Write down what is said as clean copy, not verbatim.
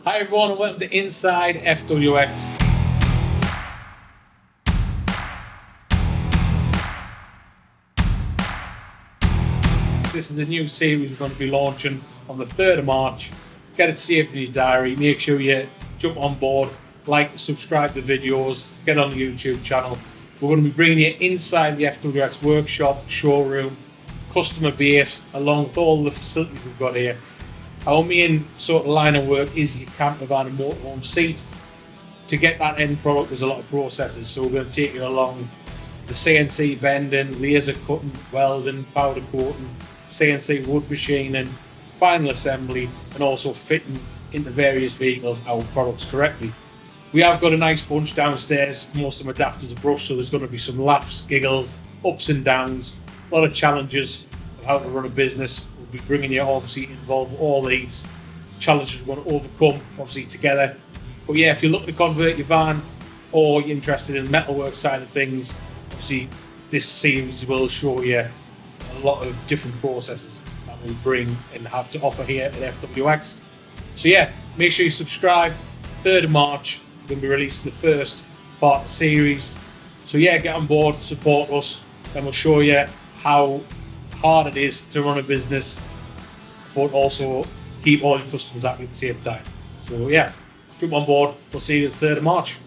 Hi everyone and welcome to Inside FWX. This is a new series we're going to be launching on the 3rd of March. Get it saved in your diary. Make sure you jump on board, like, subscribe to videos, get on the YouTube channel. We're going to be bringing you inside the FWX workshop, showroom, customer base, along with all the facilities we've got here. Our main sort of line of work is your camper van and motorhome seat. To get that end product, there's a lot of processes, so we're going to take you along the CNC bending, laser cutting, welding, powder coating, CNC wood machining, final assembly, and also fitting into various vehicles our products correctly. We have got a nice bunch downstairs. Most of them are daft as a brush, so there's going to be some laughs, giggles, ups and downs, a lot of challenges of how to run a business. We'll be bringing you obviously involved with all these challenges we want to overcome obviously together. But yeah, if you're looking to convert your van or you're interested in the metalwork side of things, obviously this series will show you a lot of different processes that we bring and have to offer here at FWX. So yeah, make sure you subscribe. 3rd of March, we're going to be releasing the first part of the series. So yeah, get on board, support us, and we'll show you how hard it is to run a business, but also keep all your customers happy at the same time. So yeah, jump on board. We'll see you the 3rd of March.